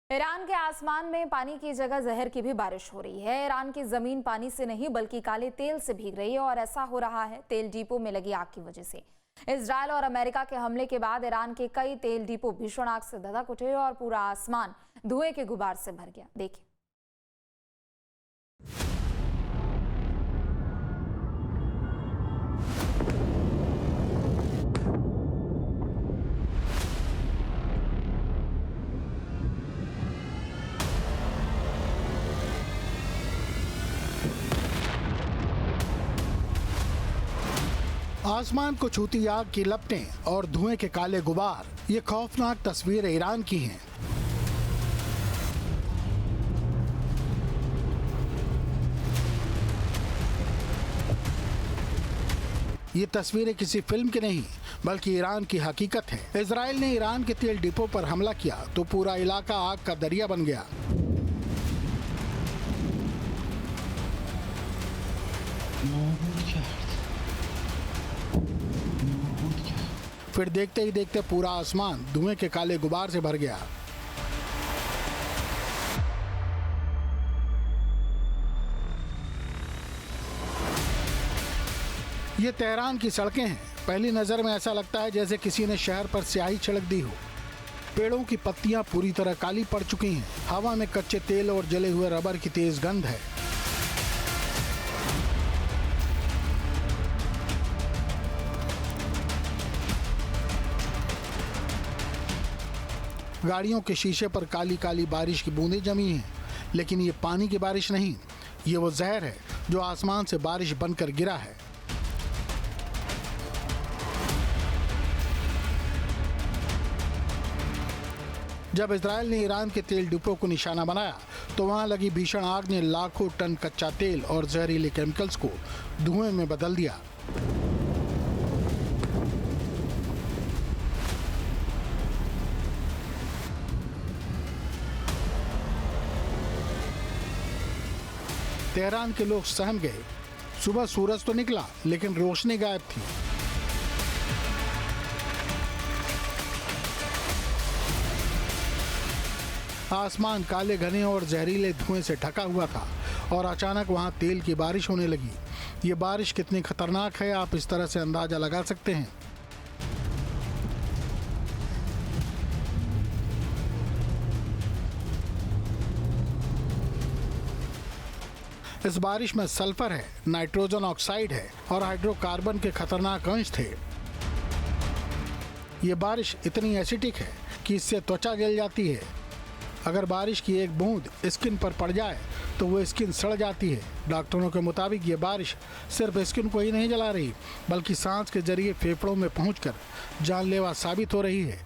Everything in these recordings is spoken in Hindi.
ईरान के आसमान में पानी की जगह जहर की भी बारिश हो रही है। ईरान की जमीन पानी से नहीं बल्कि काले तेल से भीग रही है और ऐसा हो रहा है तेल डिपो में लगी आग की वजह से। इजरायल और अमेरिका के हमले के बाद ईरान के कई तेल डिपो भीषण आग से धधक उठे और पूरा आसमान धुएं के गुबार से भर गया। देखिए। आसमान को छूती आग की लपटें और धुएं के काले गुबार, ये खौफनाक तस्वीरें ईरान की हैं। ये तस्वीरें किसी फिल्म की नहीं बल्कि ईरान की हकीकत है। इजराइल ने ईरान के तेल डिपो पर हमला किया तो पूरा इलाका आग का दरिया बन गया। फिर देखते ही देखते पूरा आसमान धुएं के काले गुबार से भर गया। ये तेहरान की सड़कें हैं। पहली नजर में ऐसा लगता है जैसे किसी ने शहर पर स्याही छिड़क दी हो। पेड़ों की पत्तियां पूरी तरह काली पड़ चुकी हैं। हवा में कच्चे तेल और जले हुए रबर की तेज गंध है। गाड़ियों के शीशे पर काली काली बारिश की बूंदें जमी हैं, लेकिन ये पानी की बारिश नहीं, ये वो जहर है जो आसमान से बारिश बनकर गिरा है। जब इजराइल ने ईरान के तेल डिपो को निशाना बनाया तो वहां लगी भीषण आग ने लाखों टन कच्चा तेल और जहरीले केमिकल्स को धुएं में बदल दिया। तेहरान के लोग सहम गए। सुबह सूरज तो निकला लेकिन रोशनी गायब थी। आसमान काले घने और जहरीले धुएं से ढका हुआ था और अचानक वहां तेल की बारिश होने लगी। ये बारिश कितनी खतरनाक है आप इस तरह से अंदाजा लगा सकते हैं। इस बारिश में सल्फर है, नाइट्रोजन ऑक्साइड है और हाइड्रोकार्बन के खतरनाक अंश थे। ये बारिश इतनी एसिडिक है कि इससे त्वचा जल जाती है। अगर बारिश की एक बूंद स्किन पर पड़ जाए तो वो स्किन सड़ जाती है। डॉक्टरों के मुताबिक ये बारिश सिर्फ स्किन को ही नहीं जला रही बल्कि सांस के जरिए फेफड़ों में पहुंचकर जानलेवा साबित हो रही है।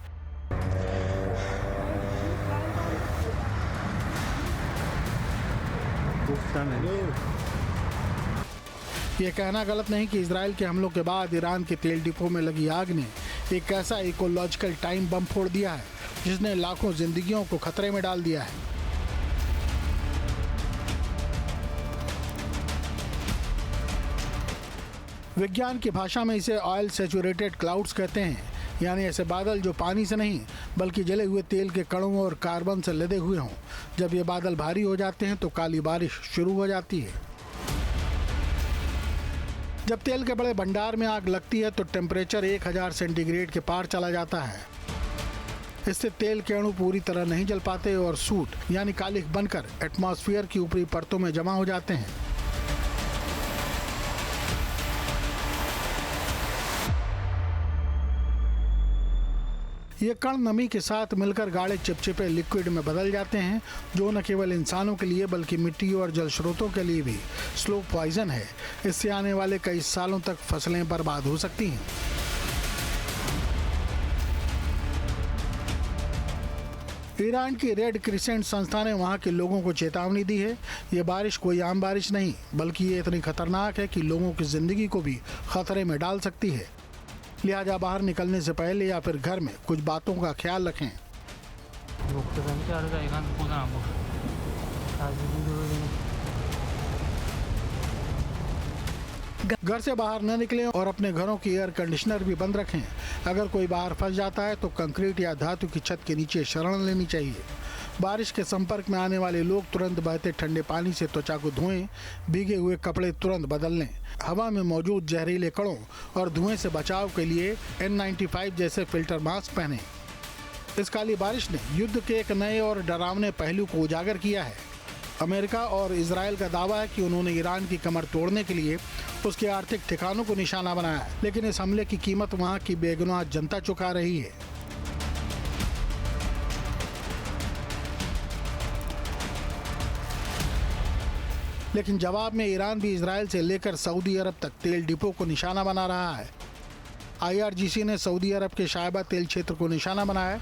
ये कहना गलत नहीं कि इजराइल के हमलों के बाद ईरान के तेल डिपो में लगी आग ने एक ऐसा इकोलॉजिकल टाइम बम फोड़ दिया है जिसने लाखों जिंदगियों को खतरे में डाल दिया है। विज्ञान की भाषा में इसे ऑयल सैचुरेटेड क्लाउड्स कहते हैं, यानी ऐसे बादल जो पानी से नहीं बल्कि जले हुए तेल के कणों और कार्बन से लदे हुए हों। जब ये बादल भारी हो जाते हैं तो काली बारिश शुरू हो जाती है। जब तेल के बड़े भंडार में आग लगती है तो टेम्परेचर 1000 सेंटीग्रेड के पार चला जाता है। इससे तेल के अणु पूरी तरह नहीं जल पाते और सूट यानी कालिख बनकर एटमॉस्फेयर की ऊपरी परतों में जमा हो जाते हैं। ये कण नमी के साथ मिलकर गाढ़े चिपचिपे लिक्विड में बदल जाते हैं जो न केवल इंसानों के लिए बल्कि मिट्टी और जल स्रोतों के लिए भी स्लो पॉइजन है। इससे आने वाले कई सालों तक फसलें बर्बाद हो सकती हैं। ईरान की रेड क्रिसेंट संस्था ने वहां के लोगों को चेतावनी दी है। ये बारिश कोई आम बारिश नहीं बल्कि ये इतनी खतरनाक है कि लोगों की जिंदगी को भी खतरे में डाल सकती है। लिहाजा बाहर निकलने से पहले या फिर घर में कुछ बातों का ख्याल रखें। घर से बाहर न निकलें और अपने घरों की एयर कंडीशनर भी बंद रखें। अगर कोई बाहर फंस जाता है तो कंक्रीट या धातु की छत के नीचे शरण लेनी चाहिए। बारिश के संपर्क में आने वाले लोग तुरंत बहते ठंडे पानी से त्वचा को धोएं, भीगे हुए कपड़े तुरंत बदल लें। हवा में मौजूद जहरीले कणों और धुएं से बचाव के लिए N95 जैसे फिल्टर मास्क पहनें। इस काली बारिश ने युद्ध के एक नए और डरावने पहलू को उजागर किया है। अमेरिका और इजराइल का दावा है कि उन्होंने ईरान की कमर तोड़ने के लिए उसके आर्थिक ठिकानों को निशाना बनाया है, लेकिन इस हमले की कीमत वहां की बेगुनाह जनता चुका रही है। लेकिन जवाब में ईरान भी इजराइल से लेकर सऊदी अरब तक तेल डिपो को निशाना बना रहा है। IRGC ने सऊदी अरब के शायबा तेल क्षेत्र को निशाना बनाया।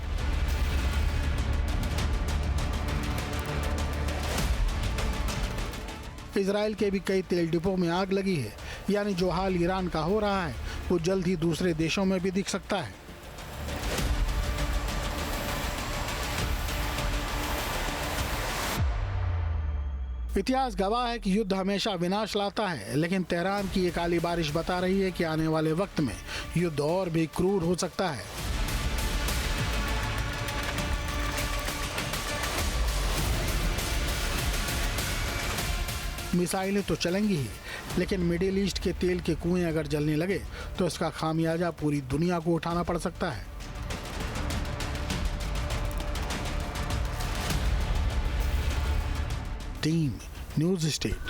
इजराइल के भी कई तेल डिपो में आग लगी है, यानी जो हाल ईरान का हो रहा है वो जल्द ही दूसरे देशों में भी दिख सकता है। इतिहास गवाह है कि युद्ध हमेशा विनाश लाता है, लेकिन तेहरान की ये काली बारिश बता रही है कि आने वाले वक्त में युद्ध और भी क्रूर हो सकता है। मिसाइलें तो चलेंगी ही, लेकिन मिडिल ईस्ट के तेल के कुएं अगर जलने लगे तो इसका खामियाजा पूरी दुनिया को उठाना पड़ सकता है। Team news state.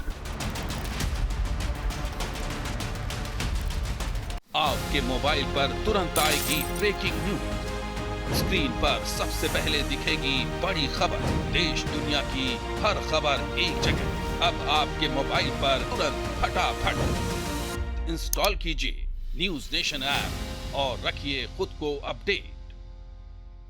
आपके मोबाइल पर तुरंत आएगी ब्रेकिंग न्यूज। स्क्रीन पर सबसे पहले दिखेगी बड़ी खबर। देश दुनिया की हर खबर एक जगह। अब आपके मोबाइल पर तुरंत फटाफट इंस्टॉल कीजिए न्यूज़ नेशन ऐप और रखिए खुद को अपडेट।